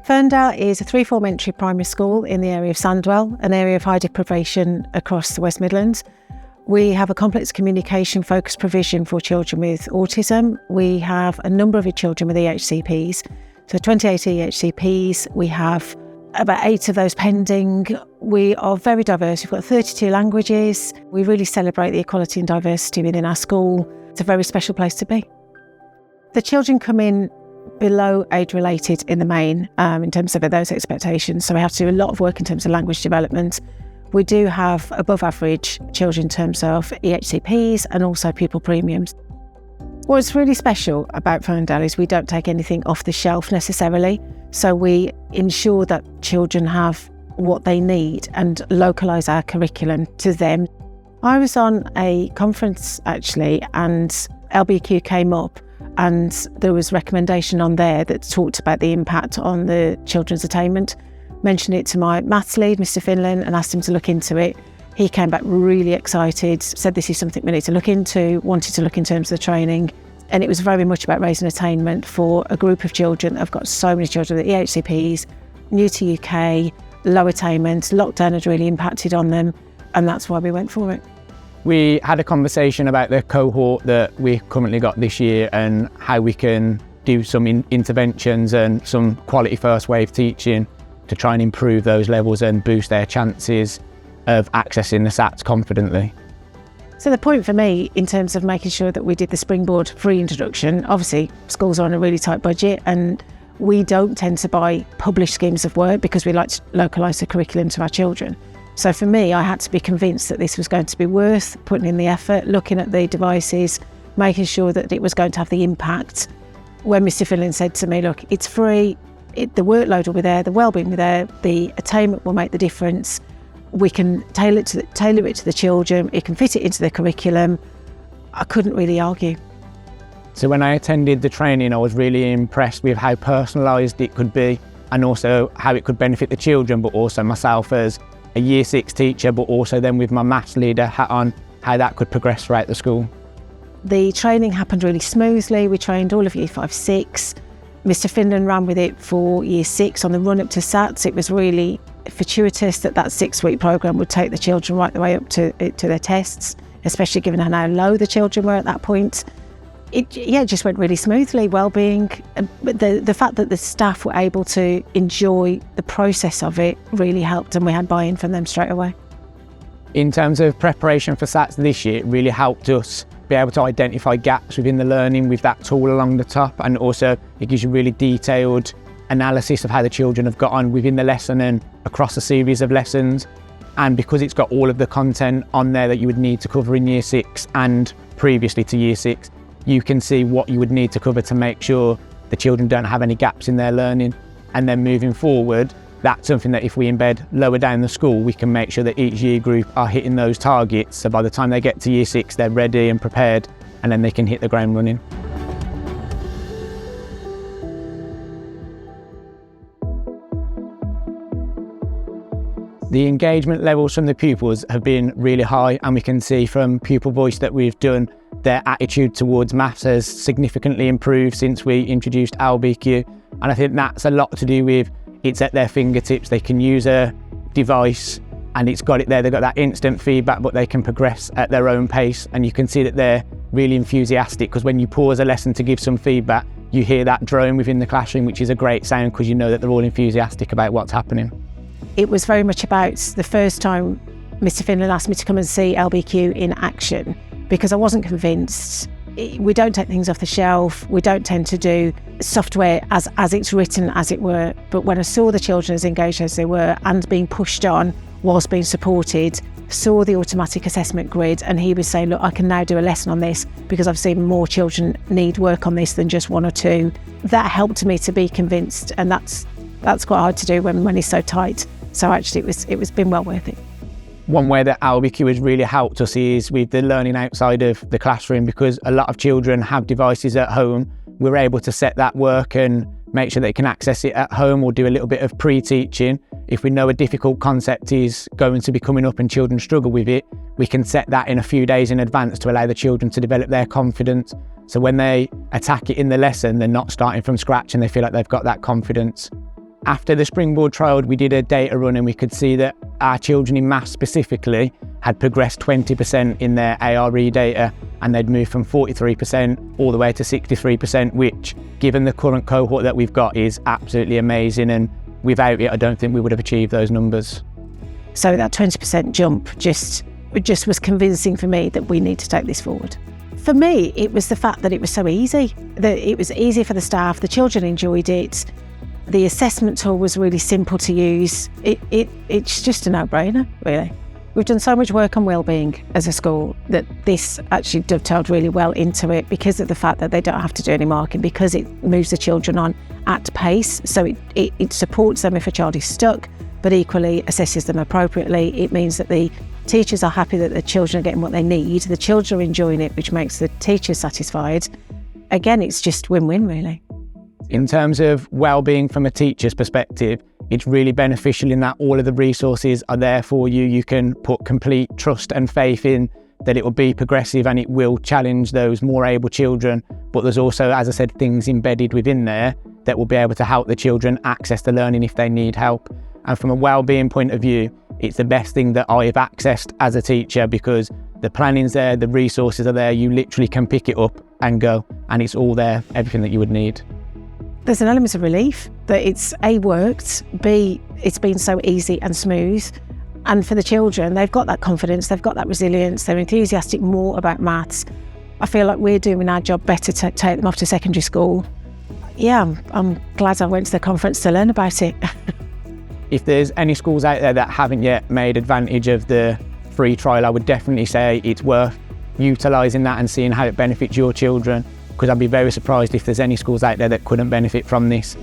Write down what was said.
Ferndale is a 3-form entry primary school in the area of Sandwell, an area of high deprivation across the West Midlands. We have a complex communication focused provision for children with autism. We have a number of children with EHCPs, so 28 EHCPs. We have about 8 of those pending. We are very diverse. We've got 32 languages. We really celebrate the equality and diversity within our school. It's a very special place to be. The children come in below age related in the main in terms of those expectations. So we have to do a lot of work in terms of language development. We do have above average children in terms of EHCPs and also pupil premiums. What's really special about Ferndale is we don't take anything off the shelf necessarily. So we ensure that children have what they need and localise our curriculum to them. I was on a conference actually, and LbQ came up, and there was recommendation on there that talked about the impact on the children's attainment. Mentioned it to my maths lead, Mr. Finlan, and asked him to look into it. He came back really excited, said this is something we need to look into, wanted to look in terms of the training. And it was very much about raising attainment for a group of children. I've got so many children with EHCPs, new to UK, low attainment. Lockdown had really impacted on them, and that's why we went for it. We had a conversation about the cohort that we currently got this year and how we can do some interventions and some quality first wave teaching to try and improve those levels and boost their chances of accessing the SATs confidently. So the point for me in terms of making sure that we did the Springboard free introduction, obviously schools are on a really tight budget and we don't tend to buy published schemes of work because we like to localise the curriculum to our children. So for me, I had to be convinced that this was going to be worth putting in the effort, looking at the devices, making sure that it was going to have the impact. When Mr. Finlan said to me, look, it's free, the workload will be there, the wellbeing will be there, the attainment will make the difference. We can tailor it to the children, it can fit it into the curriculum. I couldn't really argue. So when I attended the training, I was really impressed with how personalised it could be and also how it could benefit the children, but also myself as a Year 6 teacher, but also then with my maths leader hat on, how that could progress throughout the school. The training happened really smoothly. We trained all of Year 5, 6. Mr. Finlan ran with it for Year 6 on the run up to SATs. It was really fortuitous that 6-week programme would take the children right the way up to their tests, especially given how low the children were at that point. It just went really smoothly. Wellbeing, the fact that the staff were able to enjoy the process of it really helped, and we had buy-in from them straight away. In terms of preparation for SATs this year, it really helped us be able to identify gaps within the learning with that tool along the top, and also it gives you really detailed analysis of how the children have got on within the lesson and across a series of lessons. And because it's got all of the content on there that you would need to cover in Year 6 and previously to Year 6, you can see what you would need to cover to make sure the children don't have any gaps in their learning. And then moving forward, that's something that if we embed lower down the school, we can make sure that each year group are hitting those targets. So by the time they get to Year 6, they're ready and prepared, and then they can hit the ground running. The engagement levels from the pupils have been really high, and we can see from pupil voice that we've done their attitude towards maths has significantly improved since we introduced LbQ. And I think that's a lot to do with it's at their fingertips. They can use a device and it's got it there. They've got that instant feedback, but they can progress at their own pace. And you can see that they're really enthusiastic, because when you pause a lesson to give some feedback, you hear that drone within the classroom, which is a great sound because you know that they're all enthusiastic about what's happening. It was very much about the first time Mr. Finlan asked me to come and see LbQ in action, because I wasn't convinced. We don't take things off the shelf. We don't tend to do software as it's written, as it were. But when I saw the children as engaged as they were and being pushed on whilst being supported, saw the automatic assessment grid, and he was saying, look, I can now do a lesson on this because I've seen more children need work on this than just 1 or 2. That helped me to be convinced, and that's quite hard to do when it's so tight. So actually it was been well worth it. One way that LbQ has really helped us is with the learning outside of the classroom, because a lot of children have devices at home. We're able to set that work and make sure they can access it at home, or do a little bit of pre-teaching. If we know a difficult concept is going to be coming up and children struggle with it, we can set that in a few days in advance to allow the children to develop their confidence. So when they attack it in the lesson, they're not starting from scratch and they feel like they've got that confidence. After the Springboard trial, we did a data run and we could see that our children in maths specifically had progressed 20% in their ARE data, and they'd moved from 43% all the way to 63%, which, given the current cohort that we've got, is absolutely amazing. And without it, I don't think we would have achieved those numbers. So that 20% jump just was convincing for me that we need to take this forward. For me, it was the fact that it was so easy, that it was easy for the staff, the children enjoyed it. The assessment tool was really simple to use. It's just a no-brainer, really. We've done so much work on wellbeing as a school that this actually dovetailed really well into it because of the fact that they don't have to do any marking, because it moves the children on at pace. So it supports them if a child is stuck, but equally assesses them appropriately. It means that the teachers are happy that the children are getting what they need. The children are enjoying it, which makes the teachers satisfied. Again, it's just win-win, really. In terms of wellbeing from a teacher's perspective, it's really beneficial in that all of the resources are there for you. You can put complete trust and faith in that it will be progressive and it will challenge those more able children. But there's also, as I said, things embedded within there that will be able to help the children access the learning if they need help. And from a wellbeing point of view, it's the best thing that I've accessed as a teacher, because the planning's there, the resources are there, you literally can pick it up and go, and it's all there, everything that you would need. There's an element of relief that it's A, worked, B, it's been so easy and smooth. And for the children, they've got that confidence, they've got that resilience, they're enthusiastic more about maths. I feel like we're doing our job better to take them off to secondary school. Yeah, I'm glad I went to the conference to learn about it. If there's any schools out there that haven't yet made advantage of the free trial, I would definitely say it's worth utilising that and seeing how it benefits your children, because I'd be very surprised if there's any schools out there that couldn't benefit from this.